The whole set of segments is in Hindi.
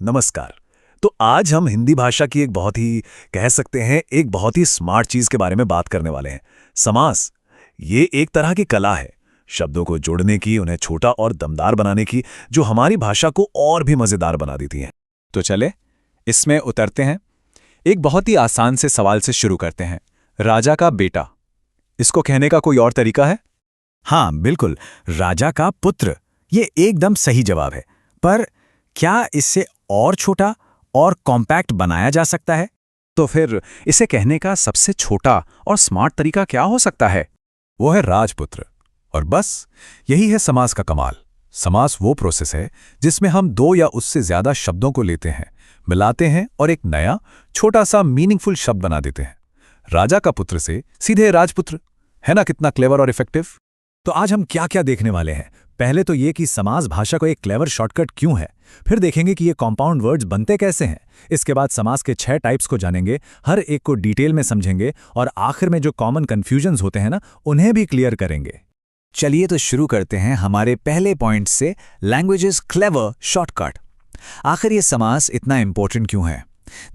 नमस्कार। तो आज हम हिंदी भाषा की एक बहुत ही कह सकते हैं एक बहुत ही स्मार्ट चीज के बारे में बात करने वाले हैं। समास। ये एक तरह की कला है, शब्दों को जोड़ने की, उन्हें छोटा और दमदार बनाने की, जो हमारी भाषा को और भी मजेदार बना देती है। तो चले इसमें उतरते हैं। एक बहुत ही आसान से सवाल से शुरू करते हैं। राजा का बेटा, इसको कहने का कोई और तरीका है? हाँ बिल्कुल, राजा का पुत्र, ये एकदम सही जवाब है। पर क्या इससे और छोटा और कॉम्पैक्ट बनाया जा सकता है? तो फिर इसे कहने का सबसे छोटा और स्मार्ट तरीका क्या हो सकता है? वो है राजपुत्र। और बस यही है समास का कमाल। समास वो प्रोसेस है जिसमें हम दो या उससे ज्यादा शब्दों को लेते हैं, मिलाते हैं और एक नया छोटा सा मीनिंगफुल शब्द बना देते हैं। राजा का पुत्र से सीधे राजपुत्र। है ना कितना क्लेवर और इफेक्टिव? तो आज हम क्या क्या देखने वाले हैं। पहले तो ये कि समास भाषा को एक क्लेवर शॉर्टकट क्यों है, फिर देखेंगे कि ये कॉम्पाउंड वर्ड्स बनते कैसे हैं। इसके बाद समास के 6 टाइप्स को जानेंगे, हर एक को डिटेल में समझेंगे और आखिर में जो कॉमन कन्फ्यूजन्स होते हैं ना, उन्हें भी क्लियर करेंगे। चलिए तो शुरू करते हैं हमारे पहले पॉइंट से, लैंग्वेजेस क्लेवर शॉर्टकट। आखिर ये समास इतना इंपॉर्टेंट क्यों है?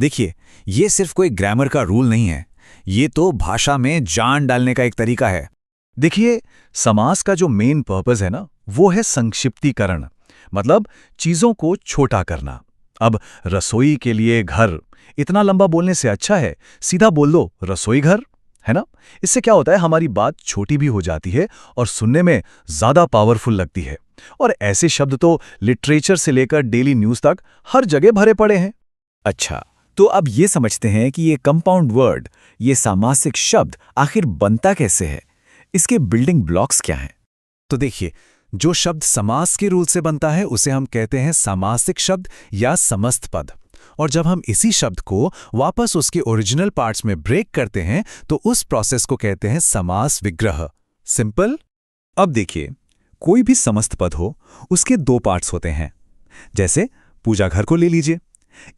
देखिए, ये सिर्फ कोई ग्रामर का रूल नहीं है, ये तो भाषा में जान डालने का एक तरीका है। देखिए, समास का जो मेन पर्पस है ना, वो है संक्षिप्तीकरण, मतलब चीजों को छोटा करना। अब रसोई के लिए घर, इतना लंबा बोलने से अच्छा है सीधा बोल दो रसोई घर, है ना। इससे क्या होता है, हमारी बात छोटी भी हो जाती है और सुनने में ज्यादा पावरफुल लगती है। और ऐसे शब्द तो लिटरेचर से लेकर डेली न्यूज तक हर जगह भरे पड़े हैं। अच्छा, तो अब ये समझते हैं कि ये कंपाउंड वर्ड, ये सामासिक शब्द आखिर बनता कैसे है, इसके बिल्डिंग ब्लॉक्स क्या हैं। तो देखिए, जो शब्द समास के रूल से बनता है उसे हम कहते हैं सामासिक शब्द या समस्त पद। और जब हम इसी शब्द को वापस उसके ओरिजिनल पार्ट्स में ब्रेक करते हैं तो उस प्रोसेस को कहते हैं समास विग्रह। सिंपल। अब देखिए, कोई भी समस्त पद हो, उसके 2 पार्ट्स होते हैं। जैसे पूजा घर को ले लीजिए,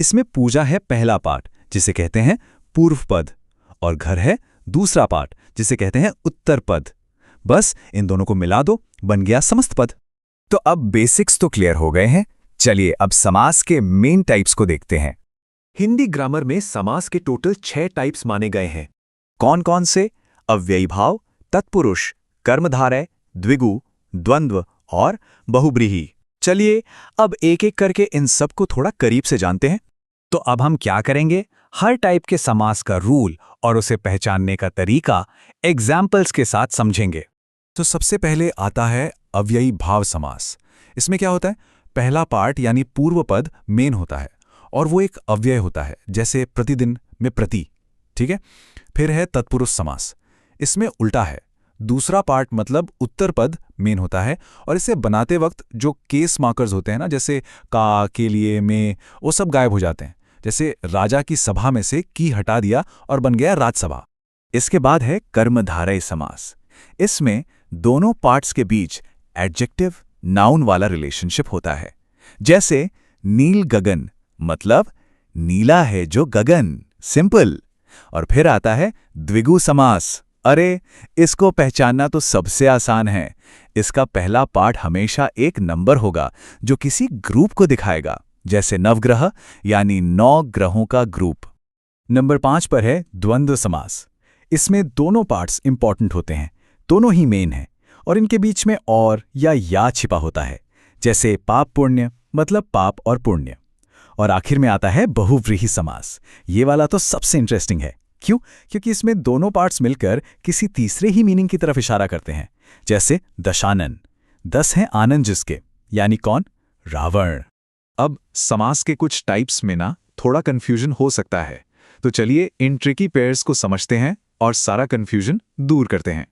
इसमें पूजा है पहला पार्ट जिसे कहते हैं पूर्व पद, और घर है दूसरा पार्ट जिसे कहते हैं उत्तर पद। बस इन दोनों को मिला दो, बन गया समस्त पद। तो अब बेसिक्स तो क्लियर हो गए हैं। चलिए अब समास के मेन टाइप्स को देखते हैं। हिंदी ग्रामर में समास के टोटल 6 टाइप्स माने गए हैं। कौन कौन से? अव्ययी भाव, तत्पुरुष, कर्मधारय, द्विगु, द्वंद्व और बहुब्रीहि। चलिए अब एक एक करके इन सब को थोड़ा करीब से जानते हैं। तो अब हम क्या करेंगे, हर टाइप के समास का रूल और उसे पहचानने का तरीका एग्जाम्पल्स के साथ समझेंगे। तो सबसे पहले आता है अव्ययी भाव समास। इसमें क्या होता है, पहला पार्ट यानी पूर्व पद मेन होता है और वो एक अव्यय होता है, जैसे प्रतिदिन में प्रति। ठीक है। फिर है तत्पुरुष समास, इसमें उल्टा है, दूसरा पार्ट मतलब उत्तर पद मेन होता है और इसे बनाते वक्त जो केस मार्कर्स होते हैं ना, जैसे का, के लिए, में, वो सब गायब हो जाते हैं। जैसे राजा की सभा में से की हटा दिया और बन गया राजसभा। इसके बाद है कर्मधारय समास। इसमें दोनों पार्ट्स के बीच एडजेक्टिव नाउन वाला रिलेशनशिप होता है। जैसे नील गगन, मतलब नीला है जो गगन, सिंपल। और फिर आता है द्विगु समास। अरे, इसको पहचानना तो सबसे आसान है। इसका पहला पार्ट हमेशा एक नंबर होगा जो किसी ग्रुप को दिखाएगा, जैसे नवग्रह यानी 9 ग्रहों का ग्रुप। नंबर 5 पर है द्वंद्व समास। इसमें दोनों पार्ट्स इंपॉर्टेंट होते हैं, दोनों ही मेन हैं और इनके बीच में और या छिपा होता है, जैसे पाप पुण्य, मतलब पाप और पुण्य। और आखिर में आता है बहुव्रीहि समास। ये वाला तो सबसे इंटरेस्टिंग है। क्यों? क्योंकि इसमें दोनों पार्ट्स मिलकर किसी तीसरे ही मीनिंग की तरफ इशारा करते हैं, जैसे दशानन, 10 हैं आनंद जिसके, यानी कौन? रावण। अब समास के कुछ टाइप्स में ना थोड़ा कंफ्यूजन हो सकता है, तो चलिए इन ट्रिकी पेयर्स को समझते हैं और सारा कंफ्यूजन दूर करते हैं।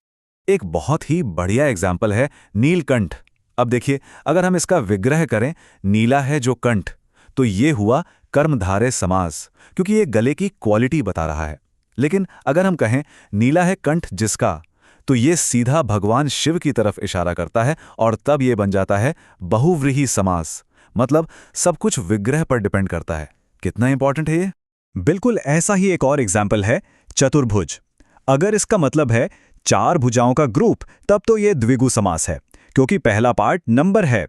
एक बहुत ही बढ़िया एग्जाम्पल है नीलकंठ। अब देखिए, अगर हम इसका विग्रह करें, नीला है जो कंठ, तो ये हुआ कर्मधारय समास, क्योंकि ये गले की क्वालिटी बता रहा है। लेकिन अगर हम कहें नीला है कंठ जिसका, तो ये सीधा भगवान शिव की तरफ इशारा करता है और तब ये बन जाता है बहुव्रीहि समास, मतलब सब कुछ विग्रह पर डिपेंड करता है। कितना इंपॉर्टेंट है ये? बिल्कुल ऐसा ही एक और एग्जाम्पल है चतुर्भुज। अगर इसका मतलब है 4 भुजाओं का ग्रुप, तब तो ये द्विगु समास है, क्योंकि पहला पार्ट नंबर है।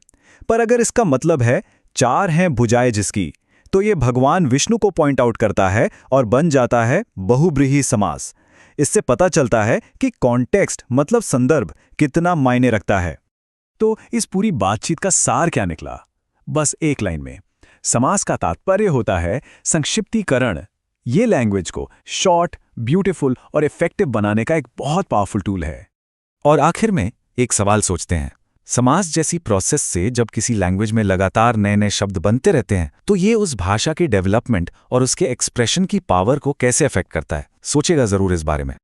पर अगर इसका मतलब है 4 हैं भुजाएं जिसकी, तो ये भगवान विष्णु को पॉइंट आउट करता है और बन जाता है बहुब्रीहि समास। इससे पता चलता है कि कॉन्टेक्स्ट मतलब संदर्भ कितना मायने रखता है। तो इस पूरी बातचीत का सार क्या निकला? बस एक लाइन में, समास का तात्पर्य होता है संक्षिप्तीकरण। ये लैंग्वेज को शॉर्ट, ब्यूटीफुल और इफेक्टिव बनाने का एक बहुत पावरफुल टूल है। और आखिर में एक सवाल सोचते हैं, समास जैसी प्रोसेस से जब किसी लैंग्वेज में लगातार नए नए शब्द बनते रहते हैं तो ये उस भाषा के डेवलपमेंट और उसके एक्सप्रेशन की पावर को कैसे अफेक्ट करता है? सोचेगा जरूर इस बारे में।